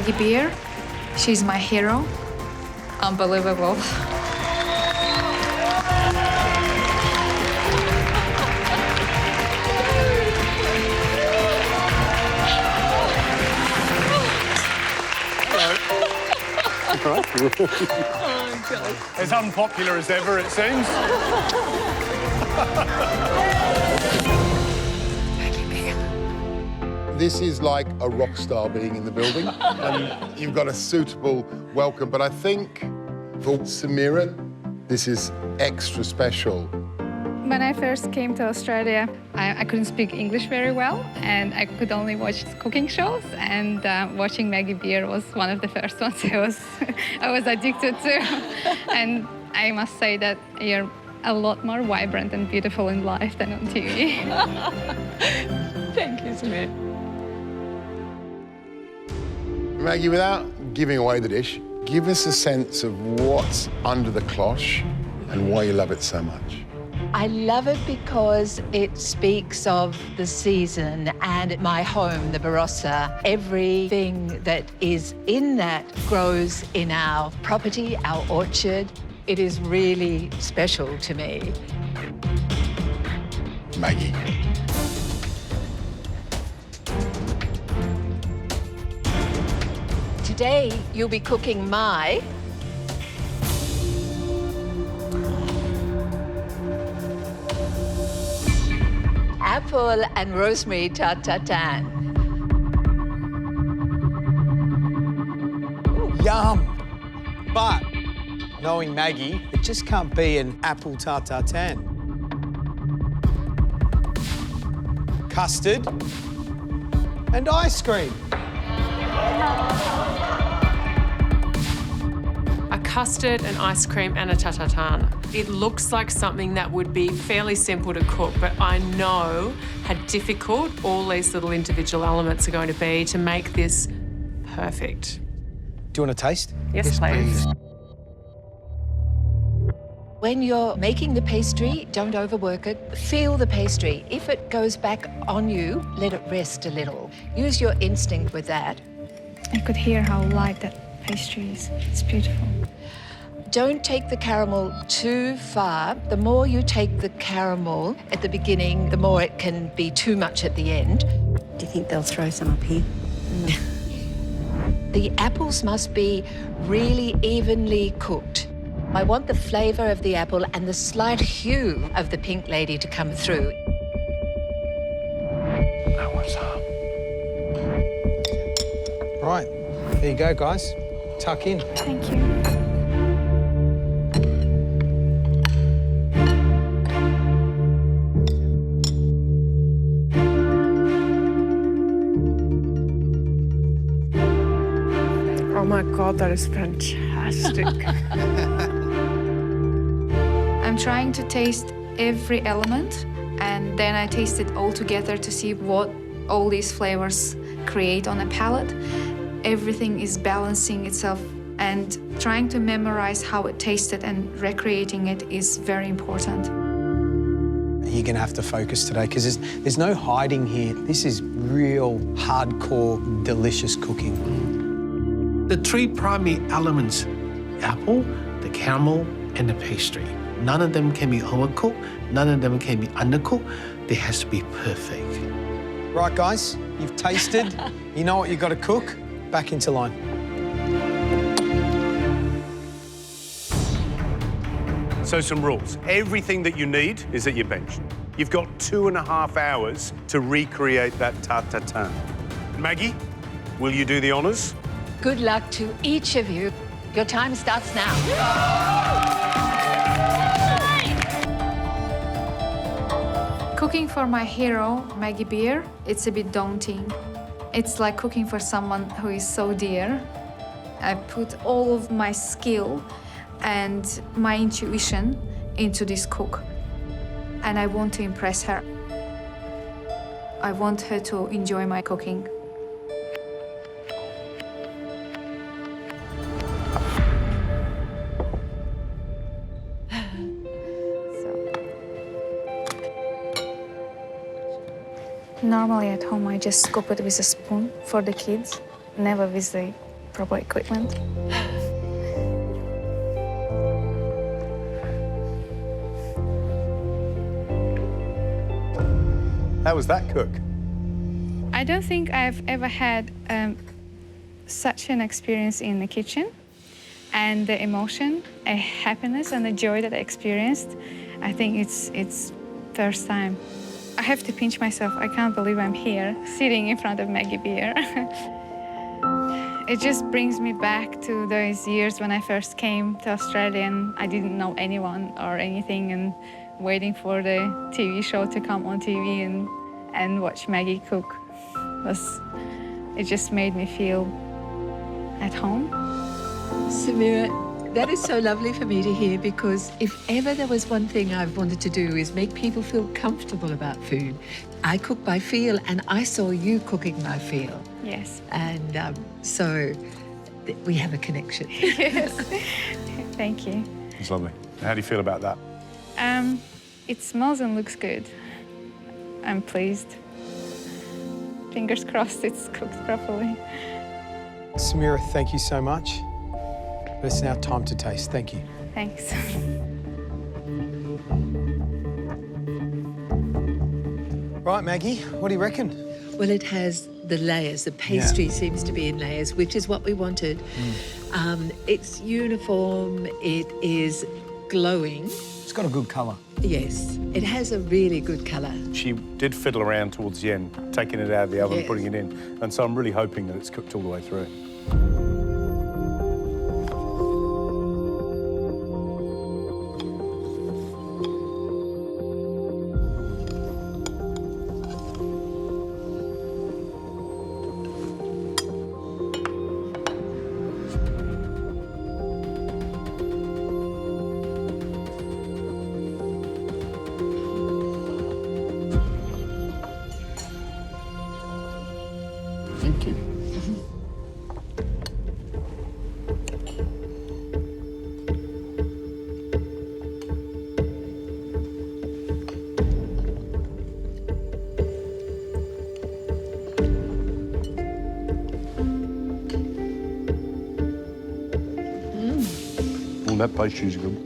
Maggie Beer. She's my hero. Unbelievable. Oh, God. As unpopular as ever, it seems. This is like a rock star being in the building, and you've got a suitable welcome. But I think for Samira, this is extra special. When I first came to Australia, I couldn't speak English very well, and I could only watch cooking shows, and watching Maggie Beer was one of the first ones I was addicted to. And I must say that you're a lot more vibrant and beautiful in life than on TV. Thank you, Samir. Maggie, without giving away the dish, give us a sense of what's under the cloche and why you love it so much. I love it because it speaks of the season and my home, the Barossa. Everything that is in that grows in our property, our orchard. It is really special to me. Maggie. Today, you'll be cooking my apple and rosemary tart tatin. Yum! But, knowing Maggie, it just can't be an apple tart tatin. Custard and ice cream. A custard, an ice cream and a tatin. It looks like something that would be fairly simple to cook, but I know how difficult all these little individual elements are going to be to make this perfect. Do you want a taste? Yes, please. When you're making the pastry, don't overwork it. Feel the pastry. If it goes back on you, let it rest a little. Use your instinct with that. I could hear how light that pastry is. It's beautiful. Don't take the caramel too far. The more you take the caramel at the beginning, the more it can be too much at the end. Do you think they'll throw some up here? The apples must be really evenly cooked. I want the flavour of the apple and the slight hue of the pink lady to come through. That was up. Right, there you go, guys. Tuck in. Thank you. Oh my God, that is fantastic. I'm trying to taste every element, and then I taste it all together to see what all these flavors create on a palate. Everything is balancing itself, and trying to memorize how it tasted and recreating it is very important. You're going to have to focus today because there's no hiding here. This is real, hardcore, delicious cooking. The three primary elements, apple, the caramel, and the pastry. None of them can be overcooked, none of them can be undercooked. They has to be perfect. Right, guys, you've tasted. You know what you've got to cook. Back into line. So some rules. Everything that you need is at your bench. You've got 2.5 hours to recreate that tart tatin. Maggie, will you do the honours? Good luck to each of you. Your time starts now. Cooking for my hero, Maggie Beer, it's a bit daunting. It's like cooking for someone who is so dear. I put all of my skill and my intuition into this cook. And I want to impress her. I want her to enjoy my cooking. Normally at home I just scoop it with a spoon for the kids, never with the proper equipment. How was that cook? I don't think I've ever had such an experience in the kitchen, and the emotion, a happiness and the joy that I experienced, I think it's first time. I have to pinch myself. I can't believe I'm here, sitting in front of Maggie Beer. It just brings me back to those years when I first came to Australia and I didn't know anyone or anything, and waiting for the TV show to come on TV and watch Maggie cook. It just made me feel at home. Samira, that is so lovely for me to hear, because if ever there was one thing I've wanted to do is make people feel comfortable about food. I cook by feel, and I saw you cooking by feel. Yes. And so we have a connection. Yes. Thank you. It's lovely. How do you feel about that? It smells and looks good. I'm pleased. Fingers crossed it's cooked properly. Samira, thank you so much. But it's now time to taste. Thank you. Thanks. Right, Maggie, what do you reckon? Well, it has the layers. The pastry seems to be in layers, which is what we wanted. It's uniform. It is glowing. It's got a good colour. Yes, it has a really good colour. She did fiddle around towards the end, taking it out of the oven, Yes. putting it in. And so I'm really hoping that it's cooked all the way through. Thank you. Oh, that pastry's good.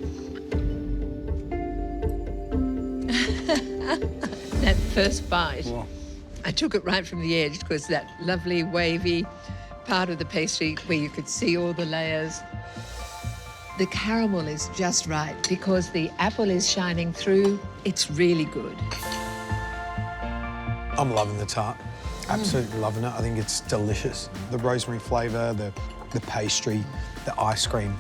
That first bite, Wow. I took it right from the edge because that lovely wavy part of the pastry where you could see all the layers. The caramel is just right because the apple is shining through. It's really good. I'm loving the tart. Absolutely loving it. I think it's delicious. The rosemary flavour, the pastry, the ice cream.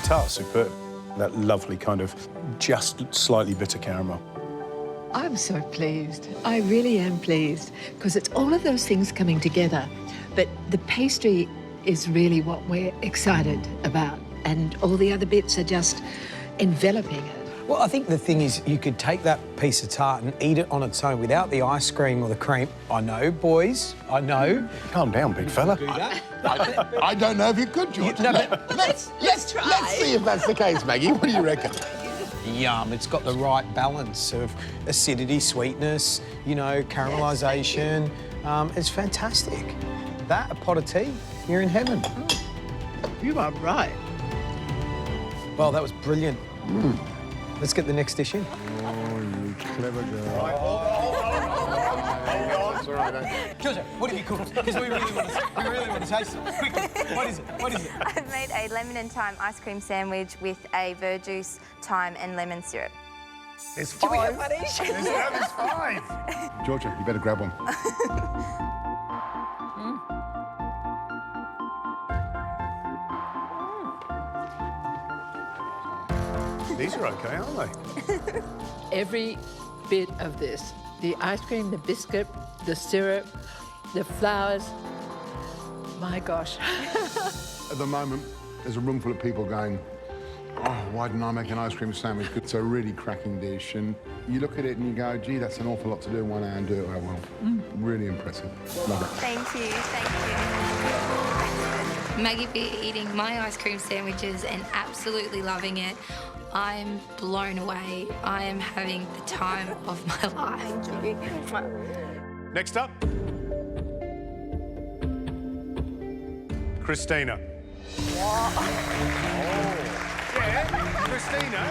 Tart's superb. That lovely kind of just slightly bitter caramel. I'm so pleased. I really am pleased because it's all of those things coming together. But the pastry is really what we're excited about, and all the other bits are just enveloping it. Well, I think the thing is you could take that piece of tart and eat it on its own without the ice cream or the cream. I know, boys, I know. Calm down, big fella. I don't know if you could, George. No, but Let's try. Let's see if that's the case, Maggie. What do you reckon? yum. It's got the right balance of acidity, sweetness, you know, caramelisation. It's fantastic. That, a pot of tea, you're in heaven. You are right. Well, that was brilliant. Let's get the next dish in. Oh, you clever girl. Georgia, what have you cooked? Because we really want to taste it. Quickly, what is it? What is it? I've made a lemon and thyme ice cream sandwich with a verjuice, thyme and lemon syrup. There's five. Do we have one each? There's five. Georgia, you better grab one. These are okay, aren't they? Every bit of this, the ice cream, the biscuit, the syrup, the flowers, my gosh. At the moment, there's a room full of people going, oh, why didn't I make an ice cream sandwich? It's a really cracking dish. And you look at it and you go, gee, that's an awful lot to do in 1 hour and do it well. Really impressive. Love it. Thank you, thank you. Maggie Beer eating my ice cream sandwiches and absolutely loving it. I'm blown away. I am having the time of my life. Thank you. Next up. Christina. What? Oh. Yeah, Christina.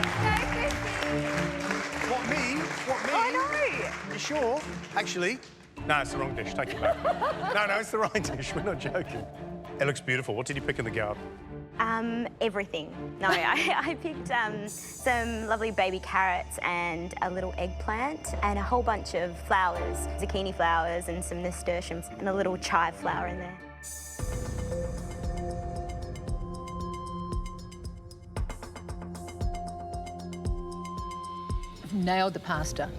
What, me? What, me? I know. You sure? Actually, no, it's the wrong dish. Take it back. No, it's the right dish. We're not joking. It looks beautiful. What did you pick in the garden? Everything. No, I picked some lovely baby carrots and a little eggplant and a whole bunch of flowers, zucchini flowers and some nasturtiums and a little chive flower in there. Nailed the pasta.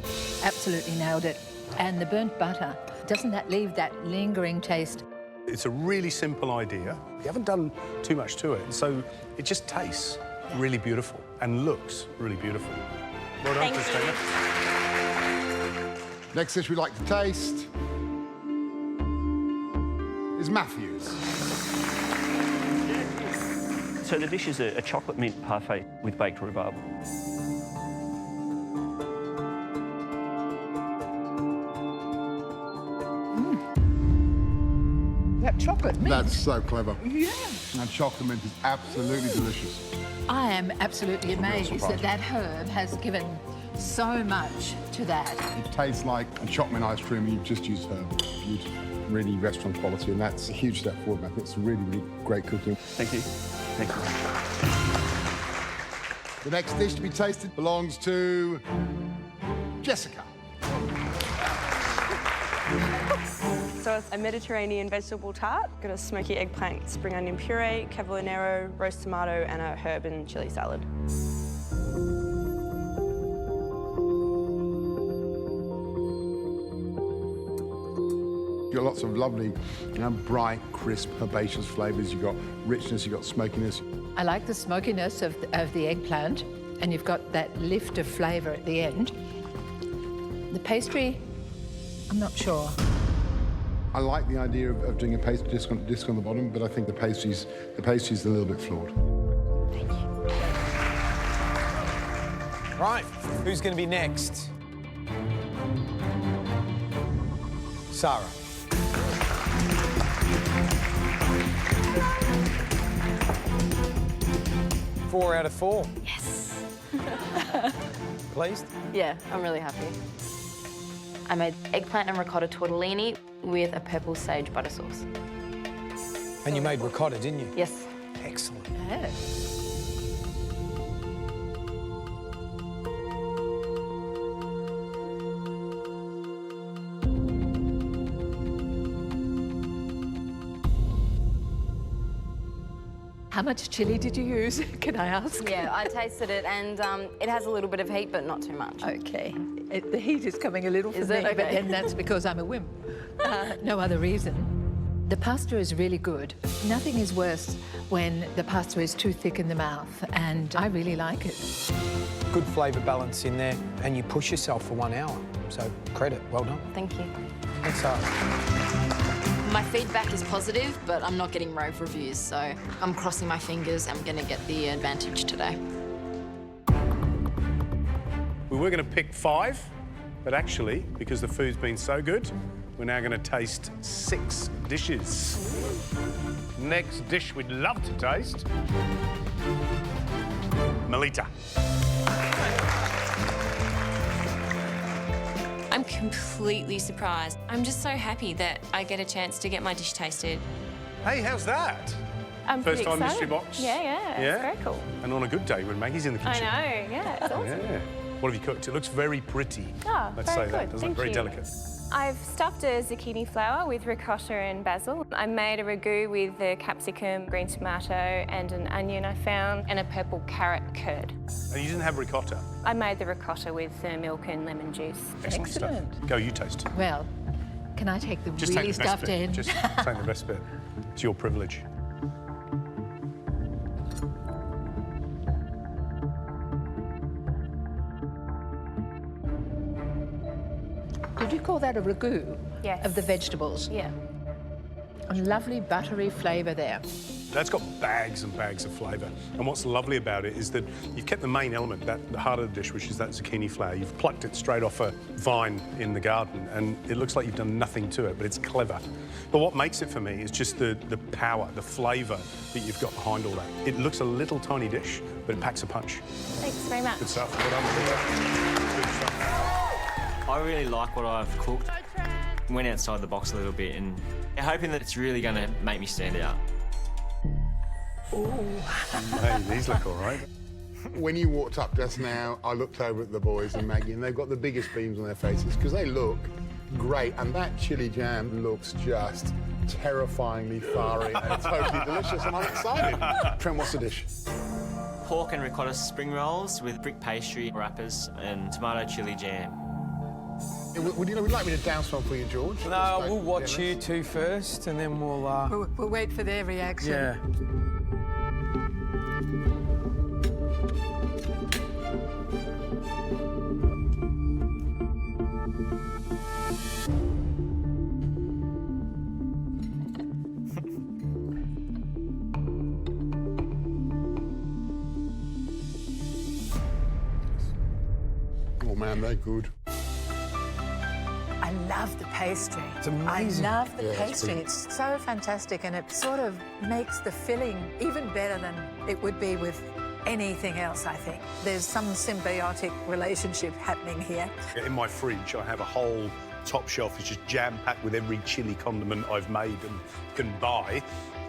Absolutely nailed it. And the burnt butter, doesn't that leave that lingering taste? It's a really simple idea. You haven't done too much to it, so it just tastes really beautiful and looks really beautiful. Well done, Christina. Next dish we'd like to taste is Matthew's. So the dish is a chocolate mint parfait with baked rhubarb. That chocolate mint. That's so clever. Yeah. And chocolate mint is absolutely delicious. I am absolutely amazed surprised. that herb has given so much to that. It tastes like a chocolate mint ice cream and you've just used herb. Beautiful. Really restaurant quality, and that's a huge step forward, Matthew. It's really, really great cooking. Thank you. Thank you. The next dish to be tasted belongs to Jessica. So it's a Mediterranean vegetable tart. Got a smoky eggplant, spring onion puree, cavolo nero, roast tomato, and a herb and chili salad. You've got lots of lovely, bright, crisp, herbaceous flavours. You've got richness, you've got smokiness. I like the smokiness of the eggplant, and you've got that lift of flavour at the end. The pastry, I'm not sure. I like the idea of doing a pastry disc on the bottom, but I think the pastry's a little bit flawed. Thank you. Right, who's going to be next? Sarah. Four out of 4. Yes. Pleased? Yeah, I'm really happy. I made eggplant and ricotta tortellini with a purple sage butter sauce. And you made ricotta, didn't you? Yes. Excellent. Yeah. How much chili did you use, can I ask? Yeah, I tasted it and it has a little bit of heat, but not too much. Okay. The heat is coming a little for Is me, it? Okay. but then that's because I'm a wimp. No other reason. The pasta is really good. Nothing is worse when the pasta is too thick in the mouth, and I really like it. Good flavour balance in there, and you push yourself for 1 hour. So credit, well done. Thank you. Thanks, Sarah. My feedback is positive, but I'm not getting rave reviews, so I'm crossing my fingers. I'm going to get the advantage today. We were going to pick 5, but actually, because the food's been so good, we're now going to taste 6 dishes. Next dish we'd love to taste, Melita. I'm completely surprised. I'm just so happy that I get a chance to get my dish tasted. Hey, how's that? I'm First pretty time excited. mystery box? Yeah, it's very cool. And on a good day when Maggie's in the I kitchen. know, yeah, it's awesome. Yeah. What have you cooked? It looks very pretty. Oh, Let's very say that, good. doesn't it? Thank Very you. delicate. I've stuffed a zucchini flower with ricotta and basil. I made a ragu with the capsicum, green tomato and an onion I found, and a purple carrot curd. And you didn't have ricotta? I made the ricotta with milk and lemon juice. Excellent. Go, you taste. Well, can I take the Just really take the best stuffed bit. end? Just take the best bit. It's your privilege. Did you call that a ragu? Yes. Of the vegetables? Yeah. A lovely buttery flavour there. That's got bags and bags of flavour. And what's lovely about it is that you've kept the main element, the heart of the dish, which is that zucchini flower. You've plucked it straight off a vine in the garden, and it looks like you've done nothing to it, but it's clever. But what makes it for me is just the power, the flavour that you've got behind all that. It looks a little tiny dish, but it packs a punch. Thanks very much. Good stuff. Well done. Good stuff. I really like what I've cooked. Went outside the box a little bit and hoping that it's really going to make me stand out. Hey, these look all right. When you walked up just now, I looked over at the boys and Maggie, and they've got the biggest beams on their faces because they look great, and that chili jam looks just terrifyingly fiery and totally delicious, and I'm excited. Trent, what's the dish? Pork and ricotta spring rolls with brick pastry wrappers and tomato chili jam. Would you like me to douse one for you, George? No, we'll watch you two first, and then we'll... We'll wait for their reaction. Yeah. Oh, man, they're good. I love the pastry. It's amazing. I love the Yeah, it's pastry. big. It's so fantastic, and it sort of makes the filling even better than it would be with anything else, I think. There's some symbiotic relationship happening here. In my fridge, I have a whole top shelf that's just jam-packed with every chili condiment I've made and can buy,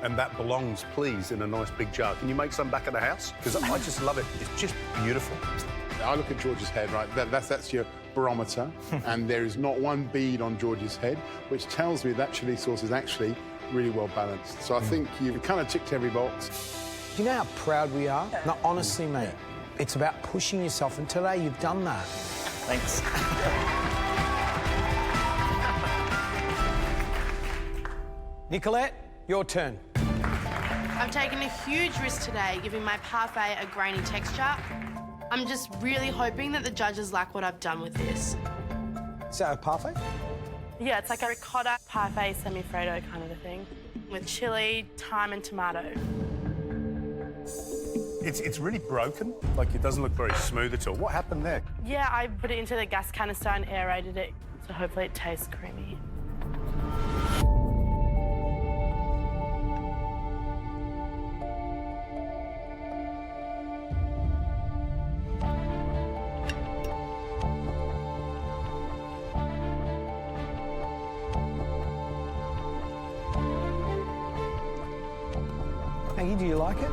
and that belongs, please, in a nice big jar. Can you make some back at the house? Because I just love it. It's just beautiful. I look at George's head, right? That's your barometer, and there is not one bead on George's head, which tells me that chili sauce is actually really well balanced. So I think you've kind of ticked every box. Do you know how proud we are? No, honestly, mate, it's about pushing yourself, and today you've done that. Thanks. Nicolette, your turn. I've taken a huge risk today, giving my parfait a grainy texture. I'm just really hoping that the judges like what I've done with this. Is that a parfait? Yeah, it's like a ricotta parfait semi-freddo kind of a thing, with chili, thyme and tomato. It's really broken. Like, it doesn't look very smooth at all. What happened there? Yeah, I put it into the gas canister and aerated it, so hopefully it tastes creamy. Maggie, do you like it?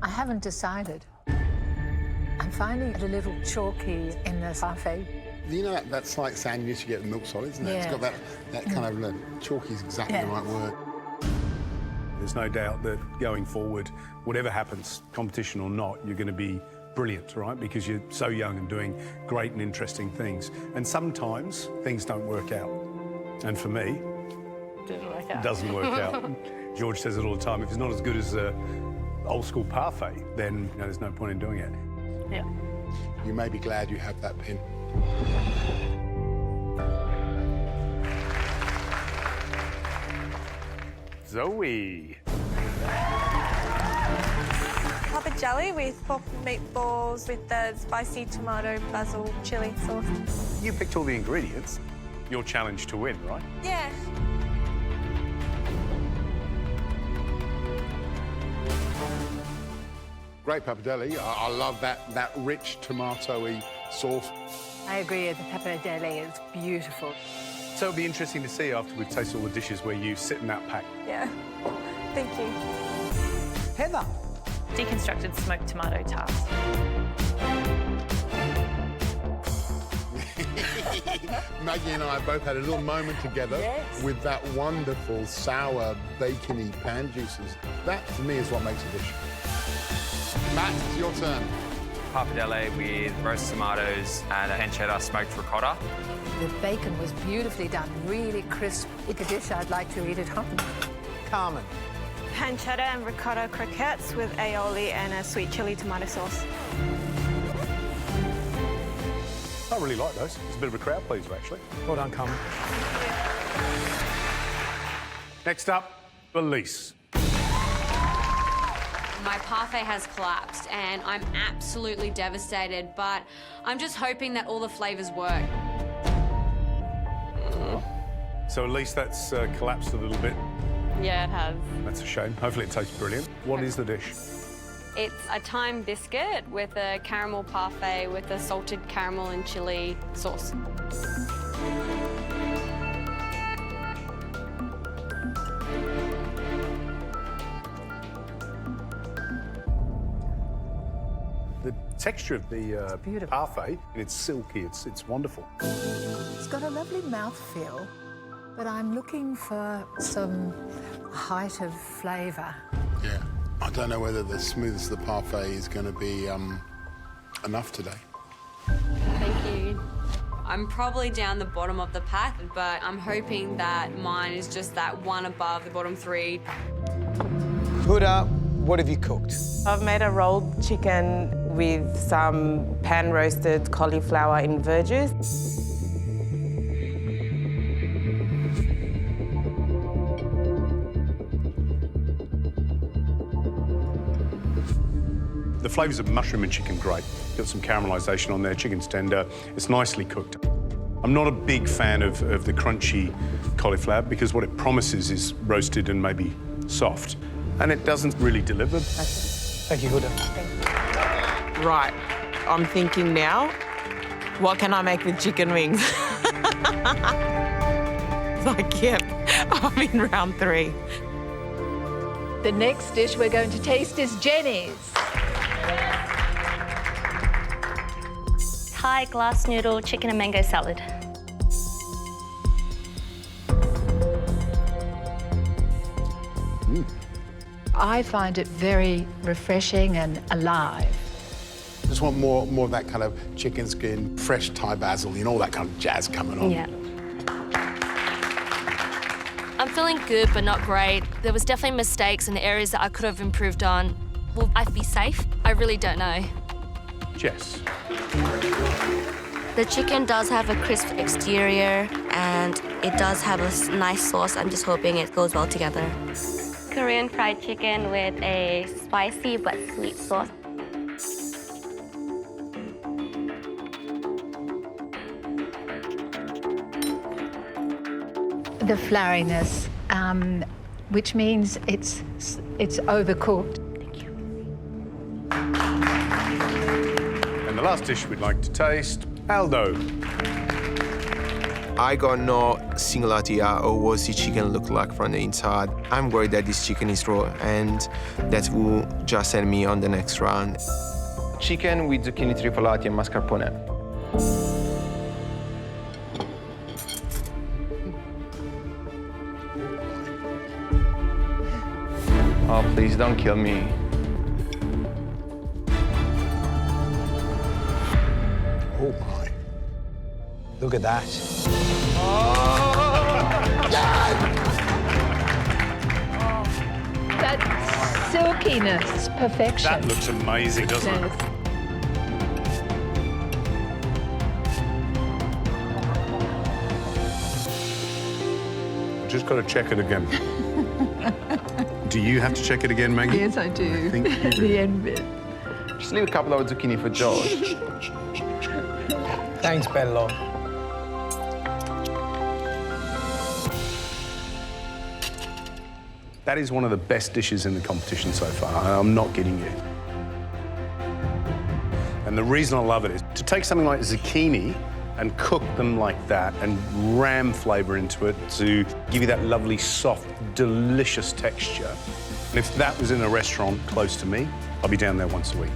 I haven't decided. I'm finding it a little chalky in the parfait. You know that slight sound you used to get with milk solids, isn't it? Yeah. It's got that kind of chalky is exactly the right word. There's no doubt that going forward, whatever happens, competition or not, you're going to be brilliant, right? Because you're so young and doing great and interesting things. And sometimes things don't work out. And for me, Didn't work out. it doesn't work out. George says it all the time. If it's not as good as old school parfait, then there's no point in doing it. Yeah. You may be glad you have that pin. Zoe. Papa jelly with pork meatballs with the spicy tomato basil chili sauce. You picked all the ingredients. Your challenge to win, right? Yeah. Great pappardelle. I love that rich tomatoey sauce. I agree, the pappardelle is beautiful. So it'll be interesting to see after we've tasted all the dishes where you sit in that pack. Yeah. Thank you. Heather. Deconstructed smoked tomato tart. Maggie and I both had a little moment together with that wonderful sour bacony pan juices. That, for me, is what makes a dish. Matt, it's your turn. Pappardelle with roasted tomatoes and a pancetta smoked ricotta. The bacon was beautifully done, really crisp. It's a dish I'd like to eat at home. Carmen. Pancetta and ricotta croquettes with aioli and a sweet chili tomato sauce. I really like those. It's a bit of a crowd pleaser, actually. Well done, Carmen. Next up, Elise. My parfait has collapsed and I'm absolutely devastated, but I'm just hoping that all the flavours work. So Elise, that's collapsed a little bit. Yeah, it has. That's a shame. Hopefully it tastes brilliant. What is the dish? It's a thyme biscuit with a caramel parfait with a salted caramel and chilli sauce. The texture of the parfait, it's silky, it's wonderful. It's got a lovely mouthfeel, but I'm looking for some height of flavour. Yeah. I don't know whether the smoothness of the parfait is going to be enough today. Thank you. I'm probably down the bottom of the pack, but I'm hoping that mine is just that one above the bottom three. Huda, what have you cooked? I've made a rolled chicken with some pan-roasted cauliflower in verjus. The flavours of mushroom and chicken, great. Got some caramelisation on there, chicken's tender, it's nicely cooked. I'm not a big fan of the crunchy cauliflower because what it promises is roasted and maybe soft, and it doesn't really deliver. Thank you, Huda. Right, I'm thinking now, what can I make with chicken wings? Like, yep, I'm in round 3. The next dish we're going to taste is Jenny's. Thai glass noodle chicken and mango salad. I find it very refreshing and alive. Just want more of that kind of chicken skin, fresh Thai basil, you know, all that kind of jazz coming on. Yeah. I'm feeling good, but not great. There was definitely mistakes in the areas that I could have improved on. Will I be safe? I really don't know. Jess. The chicken does have a crisp exterior and it does have a nice sauce. I'm just hoping it goes well together. Korean fried chicken with a spicy but sweet sauce. The floweriness, which means it's overcooked. And the last dish we'd like to taste, Aldo. I got no single idea of what the chicken look like from the inside. I'm worried that this chicken is raw and that will just send me on the next round. Chicken with zucchini triflati and mascarpone. Oh, please don't kill me. Oh my. Look at that. That silkiness, perfection. That looks amazing, doesn't it? Just got to check it again. Do you have to check it again, Maggie? Yes, I do. I think you do. The end bit. Just leave a couple of zucchini for George. Thanks, Bello. That is one of the best dishes in the competition so far. I'm not kidding you. And the reason I love it is to take something like zucchini and cook them like that and ram flavour into it to give you that lovely, soft, delicious texture. And if that was in a restaurant close to me, I'd be down there once a week.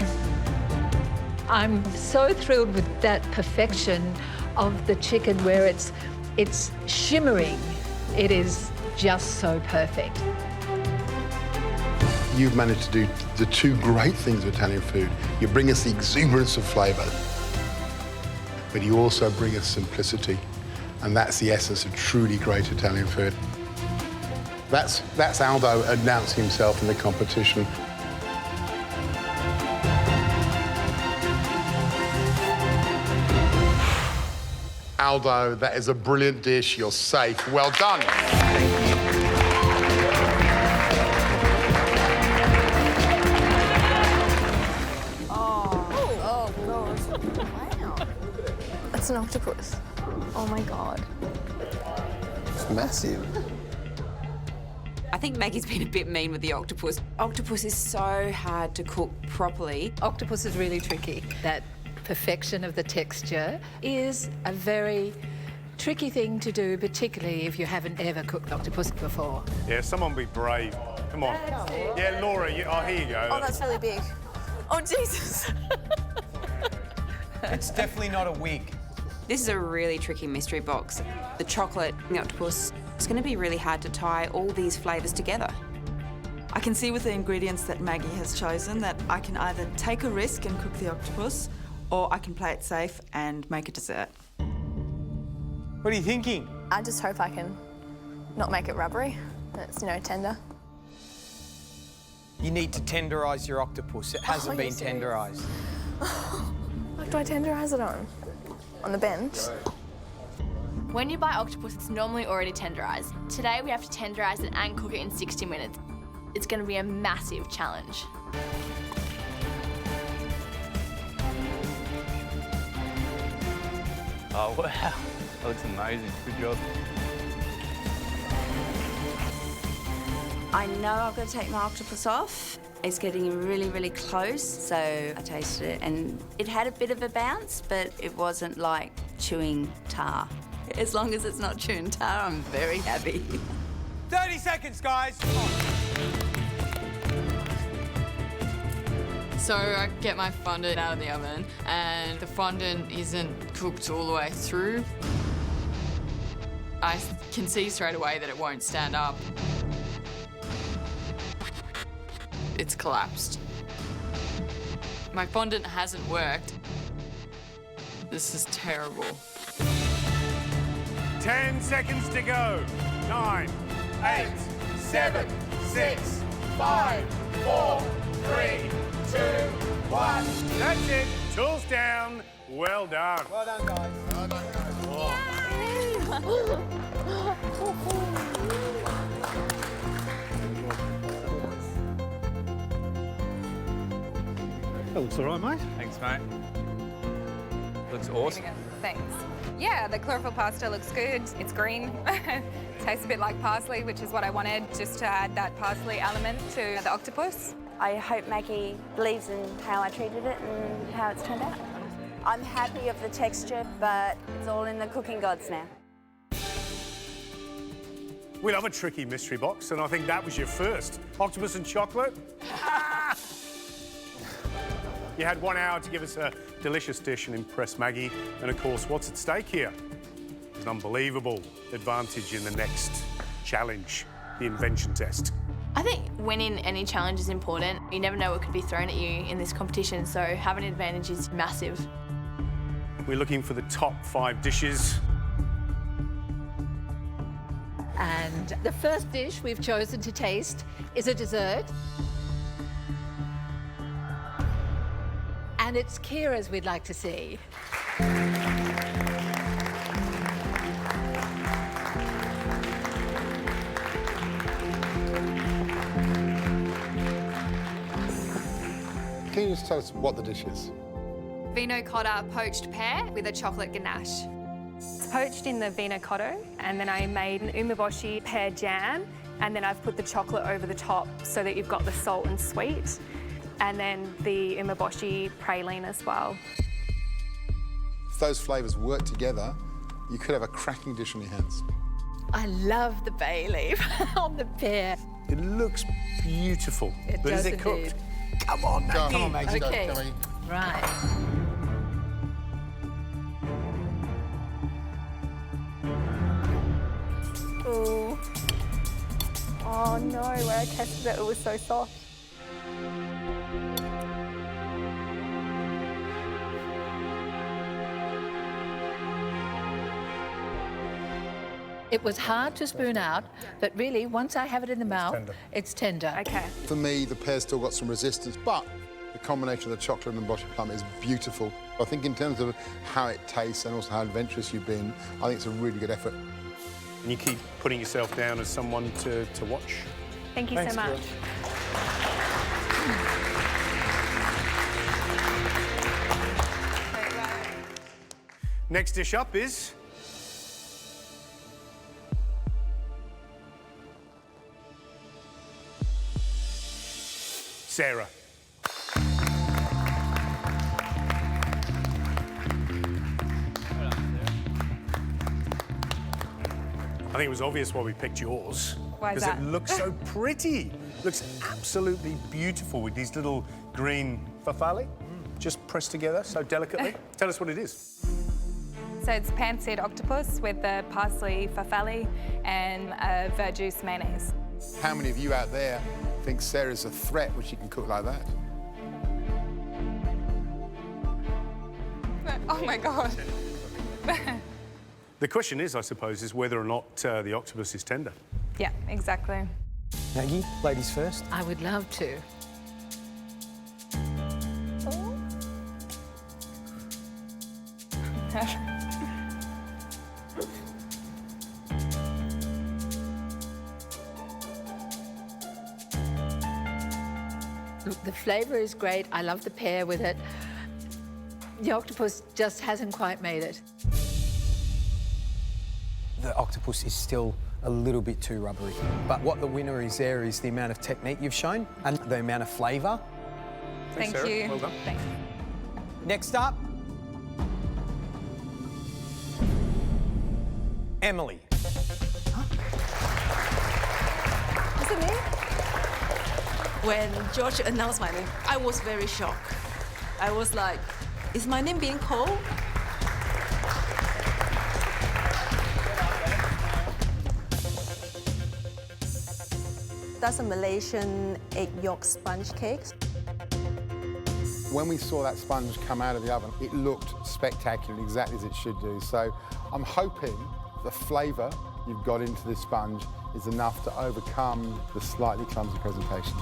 I'm so thrilled with that perfection of the chicken where it's shimmering. It is just so perfect. You've managed to do the two great things with Italian food. You bring us the exuberance of flavour, but you also bring us simplicity. And that's the essence of truly great Italian food. That's Aldo announcing himself in the competition. Aldo, that is a brilliant dish. You're safe. Well done. Thank you. That's an octopus. Oh my God. It's massive. I think Maggie's been a bit mean with the octopus. Octopus is so hard to cook properly. Octopus is really tricky. That perfection of the texture is a very tricky thing to do, particularly if you haven't ever cooked octopus before. Yeah, someone be brave. Come on. Yeah, Laura, oh, here you go. Oh, that's really big. Oh, Jesus. It's definitely not a wig. This is a really tricky mystery box. The chocolate and the octopus, it's going to be really hard to tie all these flavours together. I can see with the ingredients that Maggie has chosen that I can either take a risk and cook the octopus, or I can play it safe and make a dessert. What are you thinking? I just hope I can not make it rubbery. It's, you know, tender. You need to tenderise your octopus. It hasn't been tenderised. What do I tenderise it on? On the bench? When you buy octopus, it's normally already tenderised. Today, we have to tenderise it and cook it in 60 minutes. It's going to be a massive challenge. Oh, wow. That looks amazing. Good job. I know I've got to take my octopus off. It's getting really, really close, so I tasted it and it had a bit of a bounce, but it wasn't like chewing tar. As long as it's not chewing tar, I'm very happy. 30 seconds, guys. So I get my fondant out of the oven and the fondant isn't cooked all the way through. I can see straight away that it won't stand up. It's collapsed. My fondant hasn't worked. This is terrible. 10 seconds to go. 9, 8, 7, 6, 5, 4, 3, 2, 1. That's it. Tools down. Well done. Well done, guys. Well done, guys. That looks all right, mate. Thanks, mate. Looks awesome. Thanks. Yeah, the chlorophyll pasta looks good. It's green. Tastes a bit like parsley, which is what I wanted, just to add that parsley element to the octopus. I hope Maggie believes in how I treated it and how it's turned out. I'm happy of the texture, but it's all in the cooking gods now. We love a tricky mystery box, and I think that was your first. Octopus and chocolate? You had 1 hour to give us a delicious dish and impress Maggie. And of course, what's at stake here? There's an unbelievable advantage in the next challenge, the invention test. I think winning any challenge is important. You never know what could be thrown at you in this competition, so having an advantage is massive. We're looking for the top 5 dishes. And the first dish we've chosen to taste is a dessert. And it's Kira's we'd like to see. Can you just tell us what the dish is? VINO-COTTA poached pear with a chocolate ganache. It's poached in the VINO-COTTA, and then I made an umeboshi pear jam, and then I've put the chocolate over the top so that you've got the salt and sweet, and then the umeboshi praline as well. If those flavours work together, you could have a cracking dish on your hands. I love the bay leaf on the pear. It looks beautiful. It but does is it indeed. cooked? Come on, Maggie. Come on, Maggie. Okay. Go, Right. Ooh. Oh no, where I tested it, it was so soft. It was hard to spoon out, but really, once I have it in the mouth, it's tender. Okay. For me, the pear's still got some resistance, but the combination of the chocolate and boshi plum is beautiful. I think in terms of how it tastes and also how adventurous you've been, I think it's a really good effort. And you keep putting yourself down as someone to watch. Thank you Thanks, so much. Next dish up is... Sarah. I think it was obvious why we picked yours. Why is because that? it looks so pretty. Looks absolutely beautiful with these little green farfalle just pressed together so delicately. Tell us what it is. So it's pan-seared octopus with the parsley farfalle and verjuice mayonnaise. How many of you out there think Sarah's a threat when she can cook like that? Oh my God. The question is, I suppose, is whether or not the octopus is tender. Yeah, exactly. Maggie, ladies first. I would love to. Look, the flavour is great. I love the pear with it. The octopus just hasn't quite made it. The octopus is still a little bit too rubbery. But what the winner is there is the amount of technique you've shown and the amount of flavour. Thank Sarah. you. Well done. Thanks. Next up, Emily. Is it me? When George announced my name, I was very shocked. I was like, is my name being called? That's a Malaysian egg yolk sponge cake. When we saw that sponge come out of the oven, it looked spectacular, exactly as it should do. So I'm hoping the flavour you've got into this sponge is enough to overcome the slightly clumsy presentation.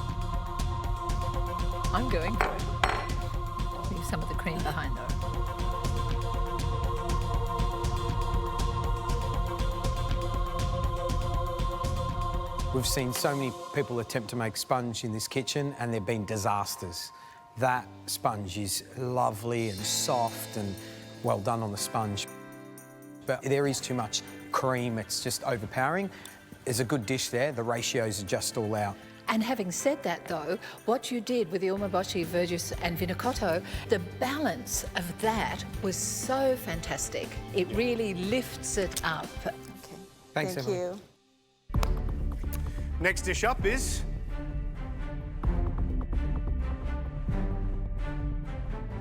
I'm going for it. Leave some of the cream behind, though. We've seen so many people attempt to make sponge in this kitchen and they've been disasters. That sponge is lovely and soft and well done on the sponge. But there is too much cream, it's just overpowering. There's a good dish there, the ratios are just all out. And having said that, though, what you did with the umeboshi, verjuice and vinocotto, the balance of that was so fantastic. It really lifts it up. Okay. Thanks, Thank Emily. you. Next dish up is...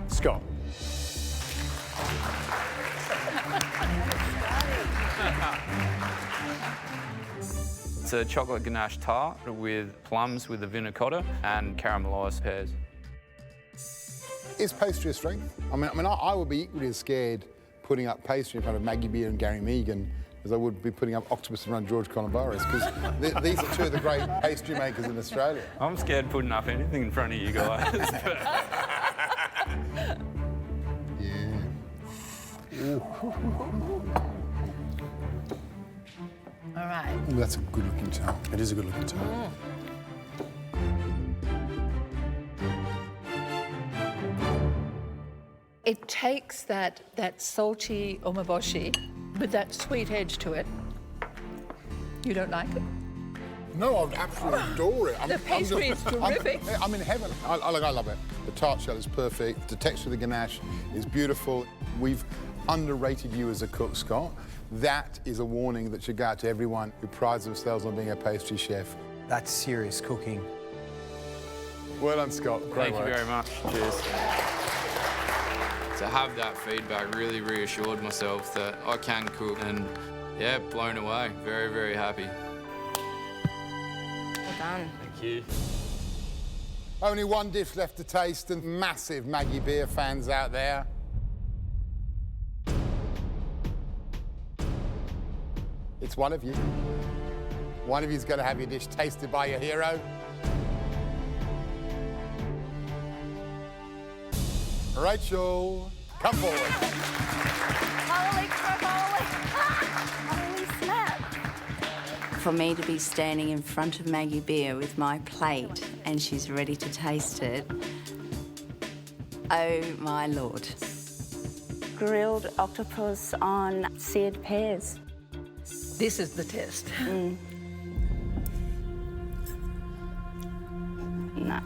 Scott. It's a chocolate ganache tart with plums with the VINO and caramelised pears. Is pastry a strength? I mean, I would be equally as scared putting up pastry in front of Maggie Beer and Gary Megan as I would be putting up octopus in front of George Columbus, because these are two of the great pastry makers in Australia. I'm scared putting up anything in front of you guys. All right. Ooh, that's a good-looking tart. It is a good-looking tart. It takes that salty umeboshi with that sweet edge to it. You don't like it? No, I would absolutely adore it. The pastry is terrific. I'm in heaven. I love it. The tart shell is perfect. The texture of the ganache is beautiful. We've underrated you as a cook, Scott. That is a warning that should go out to everyone who prides themselves on being a pastry chef. That's serious cooking. Well done, Scott. Great Thank you work. very much. Cheers. To have that feedback really reassured myself that I can cook, and yeah, blown away. Very, very happy. Well done. Thank you. Only one dish left to taste, and massive Maggie Beer fans out there. It's one of you. One of you's going to have your dish tasted by your hero. Rachel, come forward. Holy crap, holy snap. For me to be standing in front of Maggie Beer with my plate and she's ready to taste it, oh my Lord. grilled octopus on seared pears. This is the test. No.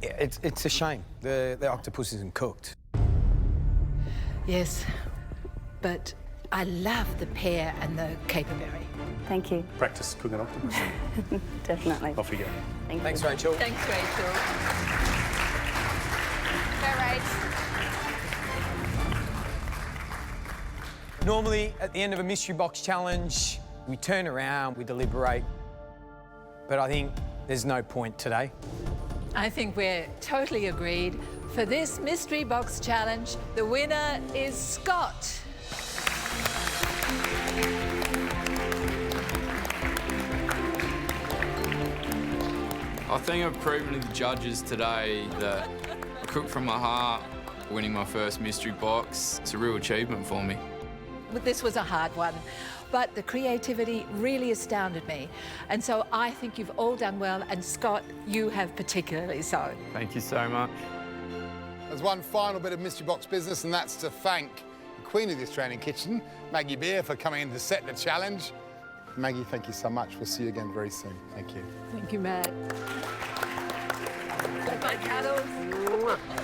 Yeah, it's a shame. The octopus isn't cooked. Yes, but I love the pear and the caperberry. Thank you. Practice cooking octopus. Definitely. Off you go. Thanks, Rachel. Thanks, Rachel. Normally, at the end of a mystery box challenge, we turn around, we deliberate. But I think there's no point today. I think we're totally agreed. For this mystery box challenge, the winner is Scott. I think I've proven to the judges today that I cook from my heart. Winning my first mystery box, it's a real achievement for me. This was a hard one, but the creativity really astounded me. And so I think you've all done well, and Scott, you have particularly so. Thank you so much. There's one final bit of mystery box business, and that's to thank the queen of the Australian kitchen, Maggie PEAR, for coming in to set the challenge. Maggie, thank you so much. We'll see you again very soon. Thank you. Thank you, Matt. Bye, Cuddles.